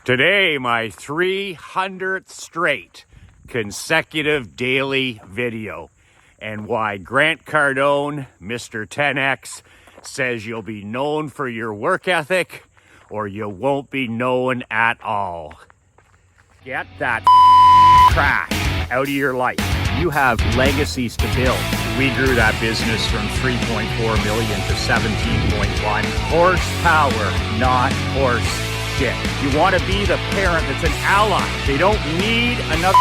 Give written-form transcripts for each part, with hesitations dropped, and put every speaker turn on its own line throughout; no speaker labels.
Today, my 300th straight consecutive daily video, and why Grant Cardone, Mr. 10X, says you'll be known for your work ethic or you won't be known at all. Get that trash out of your life. You have legacies to build. We grew that business from 3.4 million to 17.1. Horsepower, not horse shit. You want to be the parent that's an ally. They don't need another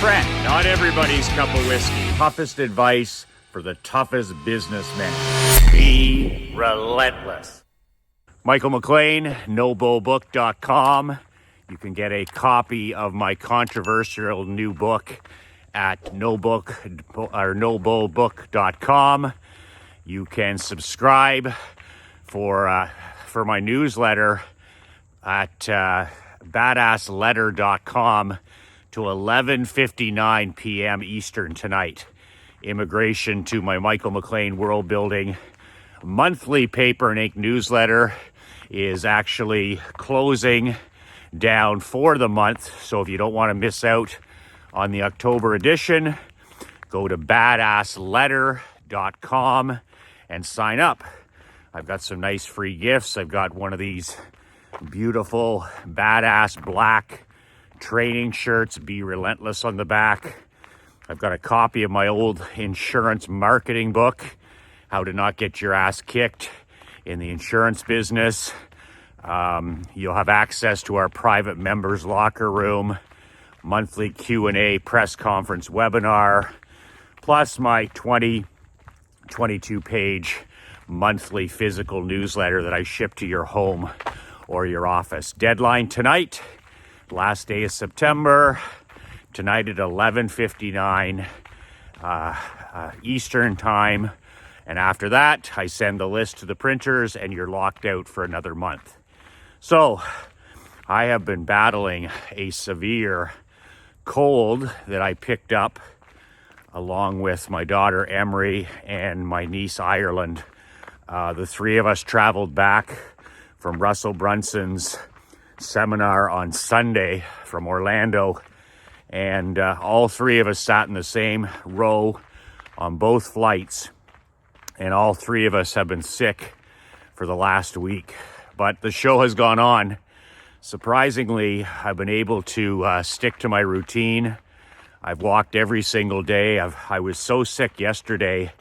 friend. Not everybody's cup of whiskey. Toughest advice for the toughest businessmen. Be relentless. Michael McLean, NoBullBook.com. You can get a copy of my controversial new book at NoBullBook.com. You can subscribe for my newsletter at badassletter.com to 11:59 p.m. Eastern tonight. Immigration to my Michael McLean World Building monthly paper and ink newsletter is actually closing down for the month. So if you don't want to miss out on the October edition, go to badassletter.com and sign up. I've got some nice free gifts. I've got one of these beautiful badass black training shirts, Be Relentless, on the back. I've got a copy of my old insurance marketing book, How to Not Get Your Ass Kicked in the Insurance Business. You'll have access to our private members locker room, monthly Q&A press conference webinar, plus my 22-page monthly physical newsletter that I ship to your home or your office. Deadline tonight, last day of September, tonight at 11:59 Eastern time. And after that, I send the list to the printers and you're locked out for another month. So I have been battling a severe cold that I picked up along with my daughter Emery and my niece Ireland. The three of us traveled back from Russell Brunson's seminar on Sunday from Orlando, and all three of us sat in the same row on both flights, and all three of us have been sick for the last week. But the show has gone on. Surprisingly, I've been able to stick to my routine. I've walked every single day. I was so sick yesterday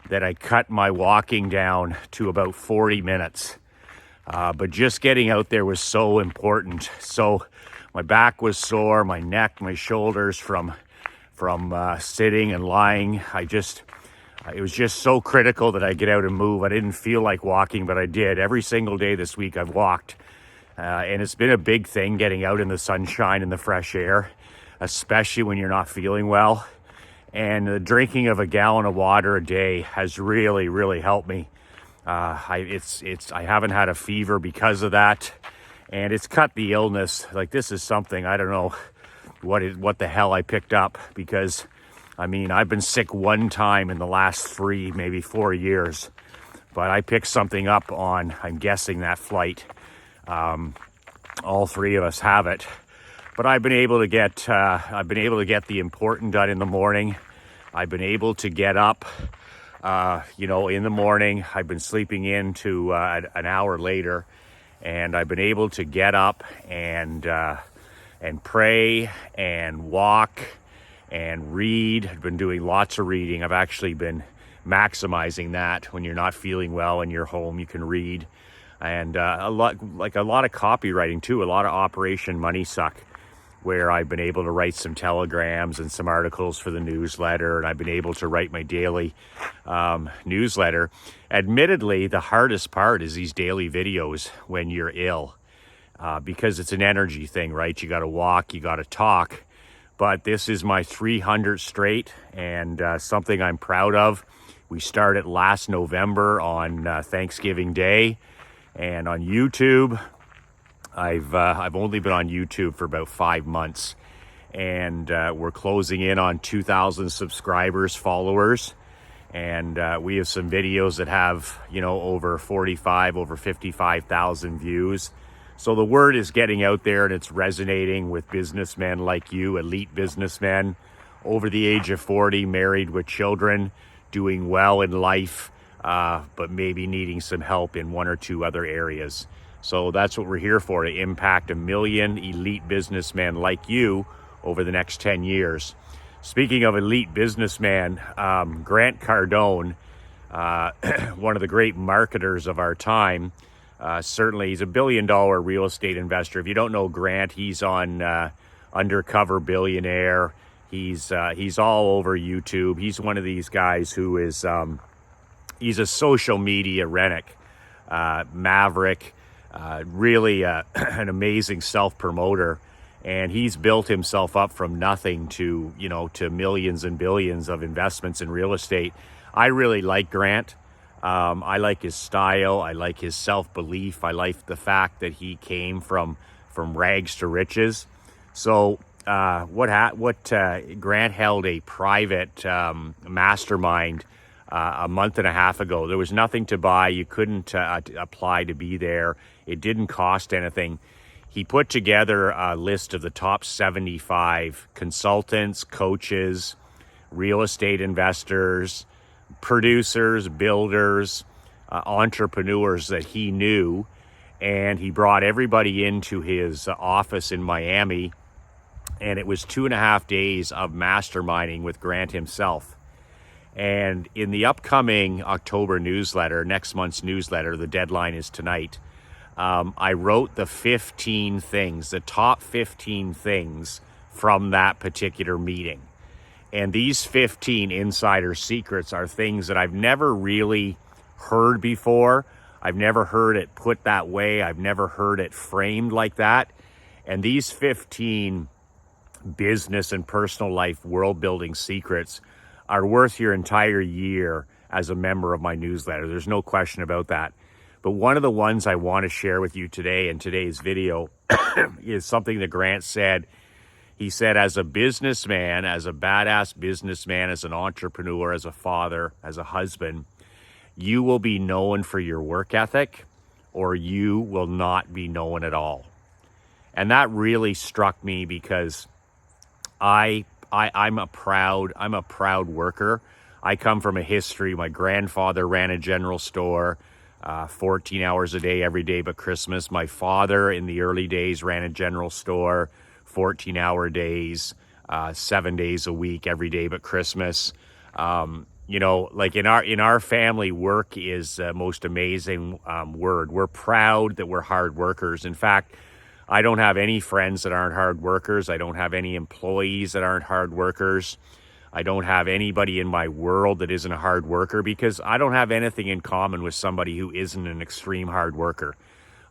that I cut my walking down to about 40 minutes. But just getting out there was so important. So my back was sore, my neck, my shoulders from sitting and lying. It was just so critical that I get out and move. I didn't feel like walking, but I did. Every single day this week I've walked. And it's been a big thing getting out in the sunshine and the fresh air, especially when you're not feeling well. And the drinking of a gallon of water a day has really, really helped me. I haven't had a fever because of that, and it's cut the illness. Like, this is something, I don't know what the hell I picked up, because I mean, I've been sick one time in the last 3, maybe 4 years, but I picked something up on, I'm guessing, that flight. All three of us have it, but I've been able to get the important done in the morning. I've been able to get up, in the morning. I've been sleeping in to an hour later, and I've been able to get up and pray and walk and read. I've been doing lots of reading. I've actually been maximizing that. When you're not feeling well and you're home, you can read. And a lot of copywriting too, a lot of Operation Money Suck, where I've been able to write some telegrams and some articles for the newsletter, and I've been able to write my daily newsletter. Admittedly, the hardest part is these daily videos when you're ill, because it's an energy thing, right? You got to walk, you got to talk. But this is my 300 straight, and something I'm proud of. We started last November on Thanksgiving Day, and on YouTube, I've only been on YouTube for about 5 months, and we're closing in on 2,000 subscribers, followers, and we have some videos that have over 55, over 55,000 views. So the word is getting out there and it's resonating with businessmen like you, elite businessmen over the age of 40, married with children, doing well in life, but maybe needing some help in one or two other areas. So that's what we're here for, to impact 1 million elite businessmen like you over the next 10 years. Speaking of elite businessman, Grant Cardone, one of the great marketers of our time, certainly he's a $1 billion real estate investor. If you don't know Grant, he's on Undercover Billionaire. He's all over YouTube. He's one of these guys who is he's a social media maverick, really an amazing self-promoter. And he's built himself up from nothing to, to millions and billions of investments in real estate. I really like Grant. I like his style. I like his self-belief. I like the fact that he came from rags to riches. So Grant held a private mastermind a month and a half ago. There was nothing to buy. You couldn't apply to be there. It didn't cost anything. He put together a list of the top 75 consultants, coaches, real estate investors, producers, builders, entrepreneurs that he knew. And he brought everybody into his office in Miami. And it was 2.5 days of masterminding with Grant himself. And in the upcoming October newsletter, next month's newsletter, the deadline is tonight, I wrote the 15 things, the top 15 things from that particular meeting. And these 15 insider secrets are things that I've never really heard before. I've never heard it put that way. I've never heard it framed like that. And these 15 business and personal life world building secrets are worth your entire year as a member of my newsletter. There's no question about that. But one of the ones I want to share with you today in today's video is something that Grant said. He said, as a businessman, as a badass businessman, as an entrepreneur, as a father, as a husband, you will be known for your work ethic, or you will not be known at all. And that really struck me because I'm a proud worker. I come from a history. My grandfather ran a general store, 14 hours a day, every day but Christmas. My father in the early days ran a general store, 14-hour days, 7 days a week, every day but Christmas. Like in our family, work is the most amazing word. We're proud that we're hard workers. In fact, I don't have any friends that aren't hard workers. I don't have any employees that aren't hard workers. I don't have anybody in my world that isn't a hard worker, because I don't have anything in common with somebody who isn't an extreme hard worker.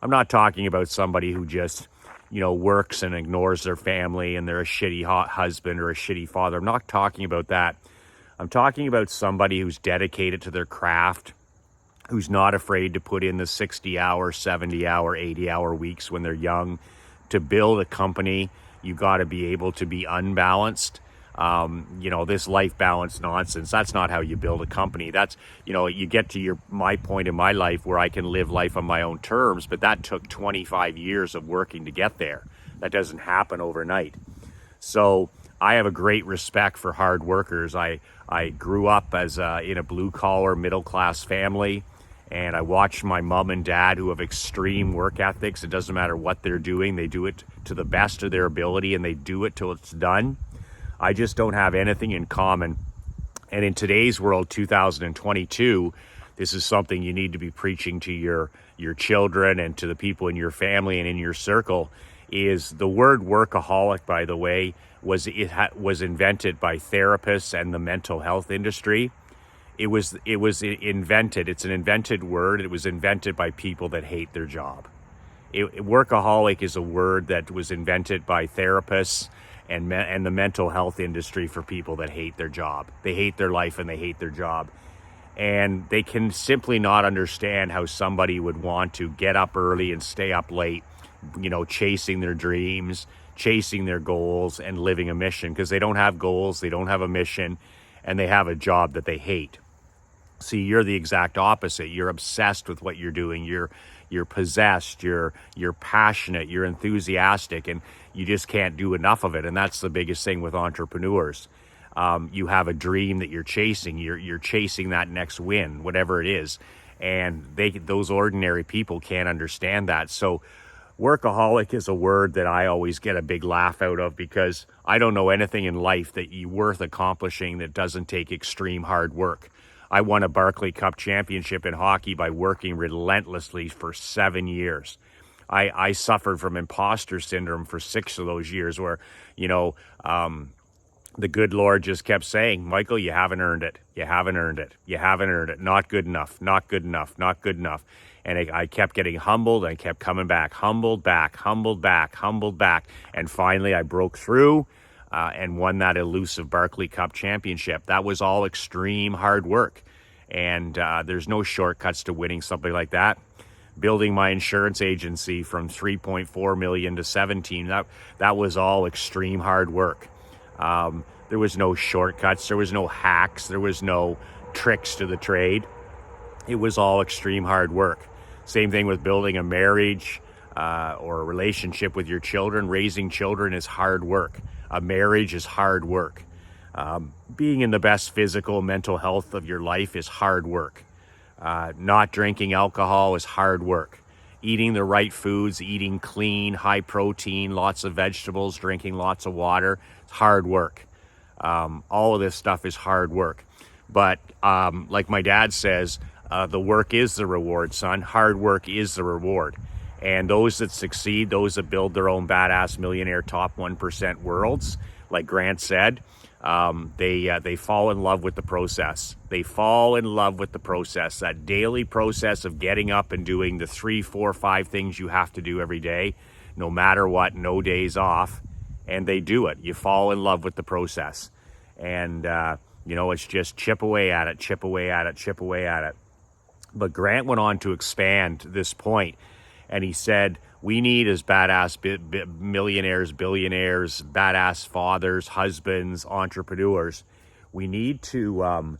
I'm not talking about somebody who just, works and ignores their family and they're a shitty husband or a shitty father. I'm not talking about that. I'm talking about somebody who's dedicated to their craft, who's not afraid to put in the 60-hour, 70-hour, 80-hour weeks when they're young. To build a company, you got to be able to be unbalanced. This life balance nonsense, that's not how you build a company. That's, you get to my point in my life where I can live life on my own terms, but that took 25 years of working to get there. That doesn't happen overnight. So I have a great respect for hard workers. I grew up in a blue-collar, middle-class family, and I watched my mom and dad, who have extreme work ethics. It doesn't matter what they're doing. They do it to the best of their ability, and they do it till it's done. I just don't have anything in common. And in today's world, 2022, this is something you need to be preaching to your children and to the people in your family and in your circle, is the word workaholic, by the way, was invented by therapists and the mental health industry. It was invented. It's an invented word. It was invented by people that hate their job. Workaholic is a word that was invented by therapists and the mental health industry for people that hate their job. They hate their life and they hate their job. And they can simply not understand how somebody would want to get up early and stay up late, chasing their dreams, chasing their goals, and living a mission, because they don't have goals, they don't have a mission, and they have a job that they hate. See, you're the exact opposite. You're obsessed with what you're doing. you're possessed, you're passionate, you're enthusiastic, and you just can't do enough of it. And that's the biggest thing with entrepreneurs. You have a dream that you're chasing. You're chasing that next win, whatever it is, and those ordinary people can't understand that. So workaholic is a word that I always get a big laugh out of, because I don't know anything in life that you worth accomplishing that doesn't take extreme hard work. I won a Barclay Cup championship in hockey by working relentlessly for 7 years. I suffered from imposter syndrome for 6 of those years, where, the good Lord just kept saying, Michael, you haven't earned it. You haven't earned it. You haven't earned it. Not good enough. Not good enough. Not good enough. And I kept getting humbled. I kept coming back, humbled back, humbled back, humbled back. And finally, I broke through and won that elusive Barclay Cup championship. That was all extreme hard work. And there's no shortcuts to winning something like that. Building my insurance agency from 3.4 million to 17, that was all extreme hard work. There was no shortcuts. There was no hacks. There was no tricks to the trade. It was all extreme hard work. Same thing with building a marriage or a relationship with your children. Raising children is hard work. A marriage is hard work. Being in the best physical, mental health of your life is hard work. Not drinking alcohol is hard work. Eating the right foods, eating clean, high protein, lots of vegetables, drinking lots of water, it's hard work. All of this stuff is hard work. But like my dad says, the work is the reward, son. Hard work is the reward. And those that succeed, those that build their own badass millionaire top 1% worlds, like Grant said, they fall in love with the process. They fall in love with the process, that daily process of getting up and doing the 3, 4, 5 things you have to do every day, no matter what, no days off. And they do it. You fall in love with the process. And, it's just chip away at it, chip away at it, chip away at it. But Grant went on to expand this point, and he said, we need, as badass millionaires, billionaires, badass fathers, husbands, entrepreneurs, we need to,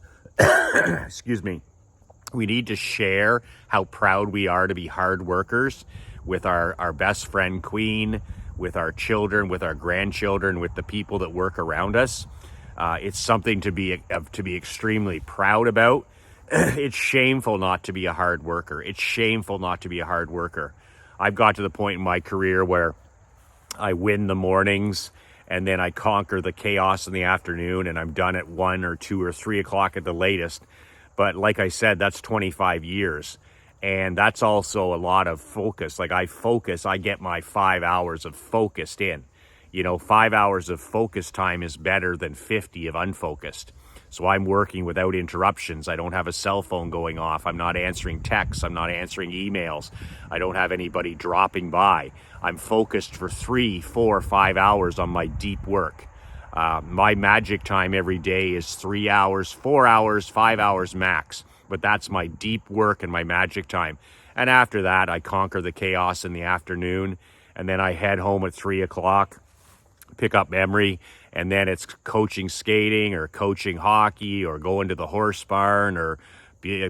we need to share how proud we are to be hard workers with our best friend Queen, with our children, with our grandchildren, with the people that work around us. It's something to be extremely proud about. It's shameful not to be a hard worker. It's shameful not to be a hard worker. I've got to the point in my career where I win the mornings and then I conquer the chaos in the afternoon, and I'm done at 1 or 2 or 3 o'clock at the latest. But like I said, that's 25 years. And that's also a lot of focus. Like I get my 5 hours of focused in. 5 hours of focus time is better than 50 of unfocused. So I'm working without interruptions. I don't have a cell phone going off. I'm not answering texts. I'm not answering emails. I don't have anybody dropping by. I'm focused for 3, 4, 5 hours on my deep work. My magic time every day is 3 hours, 4 hours, 5 hours max. But that's my deep work and my magic time. And after that, I conquer the chaos in the afternoon. And then I head home at 3 o'clock, pick up memory. And then it's coaching skating or coaching hockey or going to the horse barn or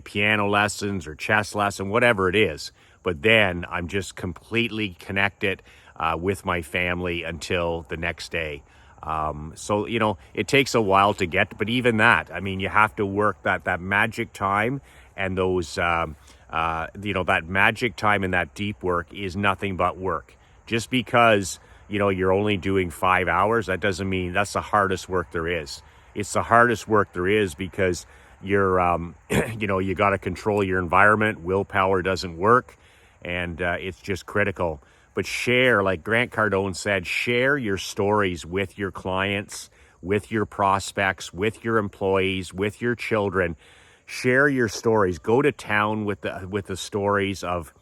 piano lessons or chess lesson, whatever it is. But then I'm just completely connected with my family until the next day. So, it takes a while to get, but even that, you have to work that magic time, and those, that magic time and that deep work is nothing but work. Just because, you're only doing 5 hours, that doesn't mean that's the hardest work there is. It's the hardest work there is because you're, you got to control your environment. Willpower doesn't work, and it's just critical. But share, like Grant Cardone said, share your stories with your clients, with your prospects, with your employees, with your children. Share your stories. Go to town with the stories of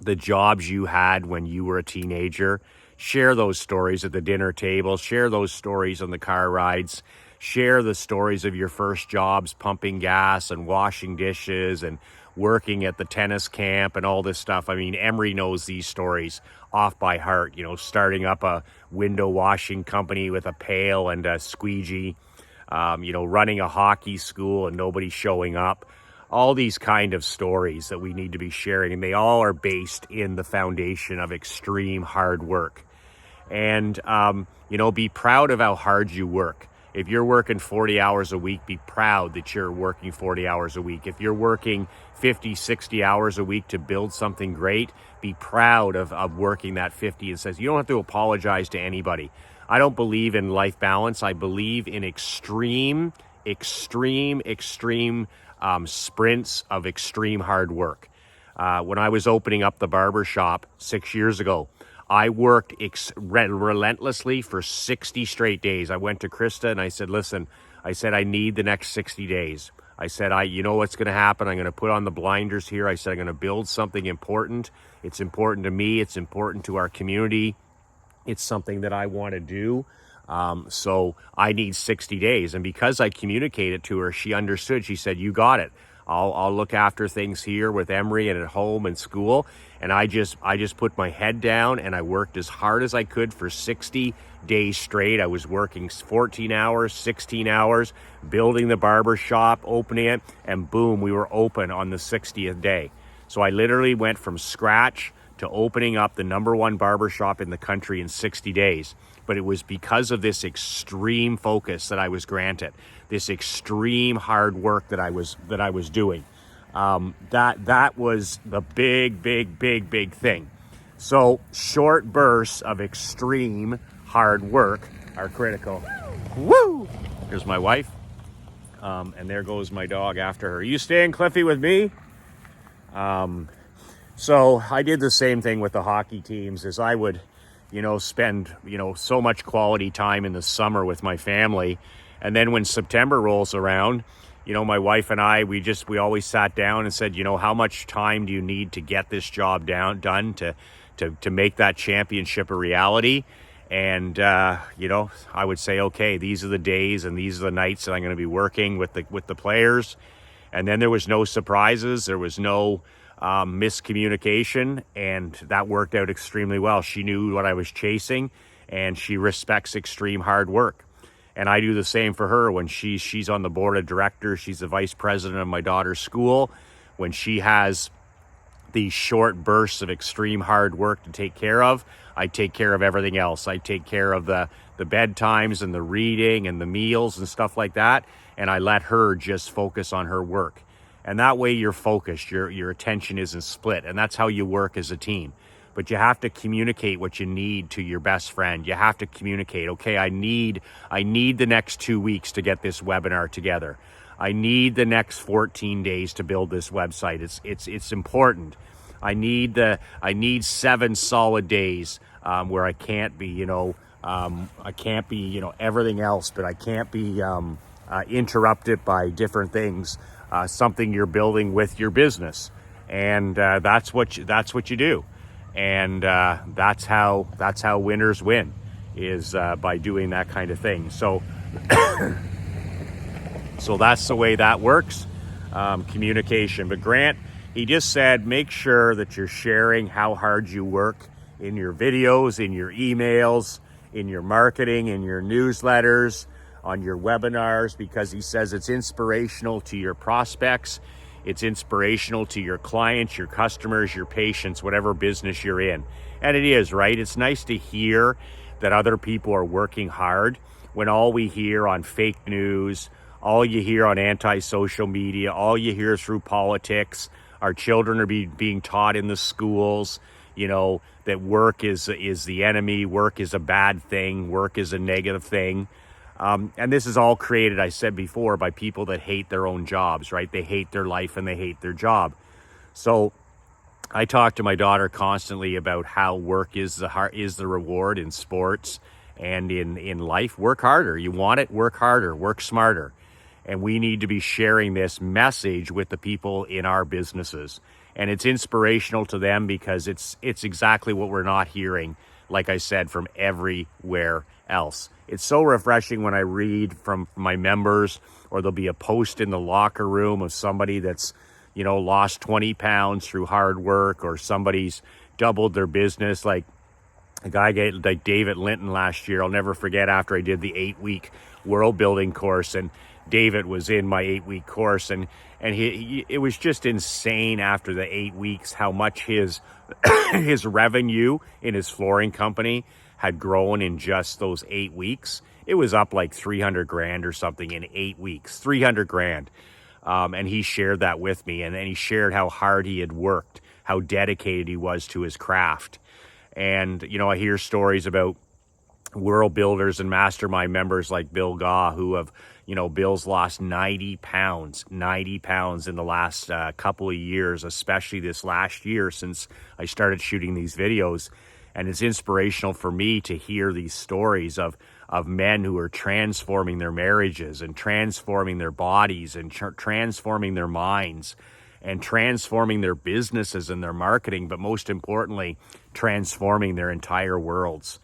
the jobs you had when you were a teenager. Share those stories at the dinner table. Share those stories on the car rides. Share the stories of your first jobs, pumping gas and washing dishes and working at the tennis camp and all this stuff. Emery knows these stories off by heart, starting up a window washing company with a pail and a squeegee, running a hockey school and nobody showing up. all these kind of stories that we need to be sharing, and they all are based in the foundation of extreme hard work. And, be proud of how hard you work. If you're working 40 hours a week, be proud that you're working 40 hours a week. If you're working 50, 60 hours a week to build something great, be proud of working that 50. And says you don't have to apologize to anybody. I don't believe in life balance. I believe in extreme sprints of extreme hard work. When I was opening up the barber shop 6 years ago, I worked relentlessly for 60 straight days. I went to Krista and I said, listen, I need the next 60 days. I said, you know what's going to happen? I'm going to put on the blinders here. I said, I'm going to build something important. It's important to me. It's important to our community. It's something that I want to do. So I need 60 days. And because I communicated to her, she understood. She said, you got it. I'll look after things here with Emery and at home and school. And I just put my head down and I worked as hard as I could for 60 days straight. I was working 14 hours, 16 hours, building the barber shop, opening it, and boom, we were open on the 60th day. So I literally went from scratch to opening up the #1 barber shop in the country in 60 days. But it was because of this extreme focus that I was granted, this extreme hard work that I was doing. That was the big thing. So short bursts of extreme hard work are critical. Woo! Here's my wife. And there goes my dog after her. Are you staying, Cliffy, with me? So I did the same thing with the hockey teams, as I would, spend, so much quality time in the summer with my family. And then when September rolls around, my wife and I, we always sat down and said, how much time do you need to get this job done to make that championship a reality? And, I would say, okay, these are the days and these are the nights that I'm going to be working with the players. And then there was no surprises. There was no miscommunication, and that worked out extremely well. She knew what I was chasing, and she respects extreme hard work. And I do the same for her. When she's on the board of directors, she's the vice president of my daughter's school. When she has these short bursts of extreme hard work to take care of, I take care of everything else. I take care of the bedtimes and the reading and the meals and stuff like that, and I let her just focus on her work. And that way you're focused, your attention isn't split. And that's how you work as a team. But you have to communicate what you need to your best friend. You have to communicate, okay, I need the next 2 weeks to get this webinar together. I need the next 14 days to build this website. It's important. I need 7 solid days where I can't be, everything else, but I can't be interrupted by different things. Something you're building with your business, and that's what you do, and that's how winners win, is by doing that kind of thing. So so that's the way that works, communication. But Grant, he just said, make sure that you're sharing how hard you work in your videos, in your emails, in your marketing, in your newsletters, on your webinars, because he says it's inspirational to your prospects, it's inspirational to your clients, your customers, your patients, whatever business you're in. And it is, right? It's nice to hear that other people are working hard when all we hear on fake news, all you hear on anti-social media, all you hear is through politics. Our children are being taught in the schools, that work is the enemy, work is a bad thing, work is a negative thing. And this is all created, I said before, by people that hate their own jobs, right? They hate their life and they hate their job. So I talk to my daughter constantly about how work is the reward in sports and in life. Work harder. You want it? Work harder. Work smarter. And we need to be sharing this message with the people in our businesses. And it's inspirational to them because it's exactly what we're not hearing, like I said, from everywhere else. It's so refreshing when I read from my members, or there'll be a post in the locker room of somebody that's, lost 20 pounds through hard work, or somebody's doubled their business. Like a guy like David Linton last year, I'll never forget, after I did the 8-week world building course, and David was in my 8-week course, and it was just insane after the 8 weeks how much his his revenue in his flooring company had grown in just those 8 weeks. It was up like 300 grand or something in 8 weeks, 300 grand. And he shared that with me, and then he shared how hard he had worked, how dedicated he was to his craft. And, you know, I hear stories about world builders and mastermind members like Bill Gaw, who have, you know, Bill's lost 90 pounds in the last couple of years, especially this last year since I started shooting these videos. And it's inspirational for me to hear these stories of men who are transforming their marriages and transforming their bodies and transforming their minds and transforming their businesses and their marketing, but most importantly, transforming their entire worlds.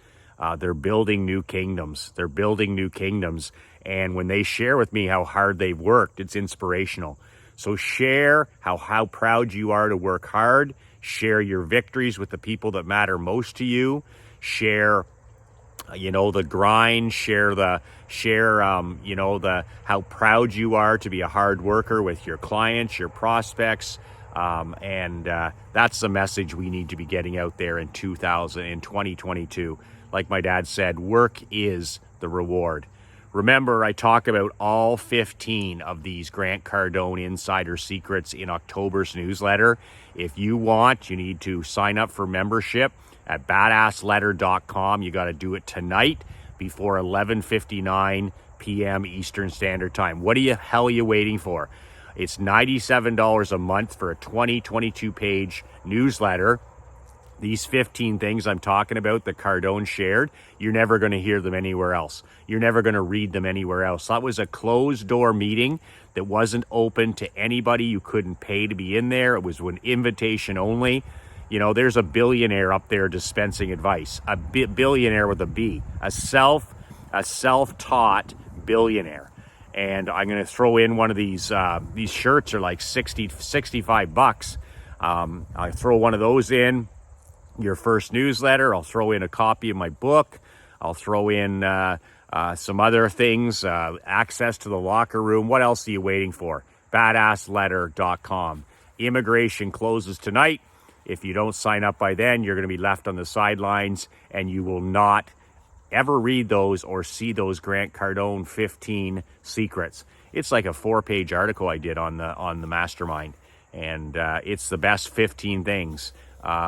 They're building new kingdoms. And when they share with me how hard they've worked, it's inspirational. So share how proud you are to work hard. Share your victories with the people that matter most to you. Share, you know, the grind. Share how proud you are to be a hard worker with your clients, your prospects. And that's the message we need to be getting out there in 2022. Like my dad said, work is the reward. Remember, I talk about all 15 of these Grant Cardone insider secrets in October's newsletter. If you want, you need to sign up for membership at badassletter.com. You got to do it tonight before 11:59 p.m. Eastern Standard Time. What the hell are you waiting for? It's $97 a month for a 22 page newsletter. These 15 things I'm talking about that Cardone shared, you're never going to hear them anywhere else. You're never going to read them anywhere else. That was a closed door meeting that wasn't open to anybody. You couldn't pay to be in there. It was an invitation only. You know, there's a billionaire up there dispensing advice, a billionaire with a B, a self-taught billionaire. And I'm going to throw in one of these shirts are like $65. I throw one of those in your first newsletter. I'll throw in a copy of my book. I'll throw in some other things, access to the locker room. What else are you waiting for? Badassletter.com. Immigration closes tonight. If you don't sign up by then, you're going to be left on the sidelines, and you will not ever read those or see those Grant Cardone 15 secrets. It's like a 4-page article I did on the mastermind, and it's the best 15 things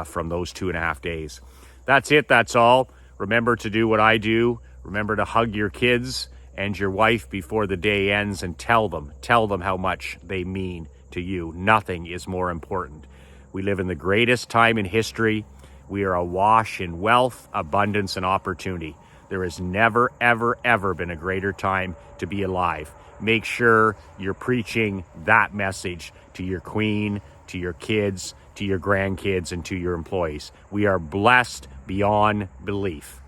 from those 2.5 days. That's it. That's all. Remember to do what I do. Remember to hug your kids and your wife before the day ends, and tell them how much they mean to you. Nothing is more important. We live in the greatest time in history. We are awash in wealth, abundance, and opportunity. There has never, ever, ever been a greater time to be alive. Make sure you're preaching that message to your queen, to your kids, to your grandkids, and to your employees. We are blessed beyond belief.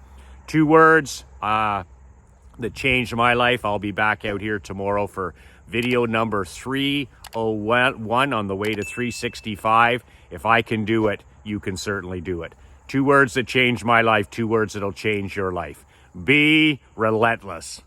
2 words that changed my life. I'll be back out here tomorrow for video number 301 on the way to 365. If I can do it, you can certainly do it. 2 words that changed my life, 2 words that'll change your life. Be relentless.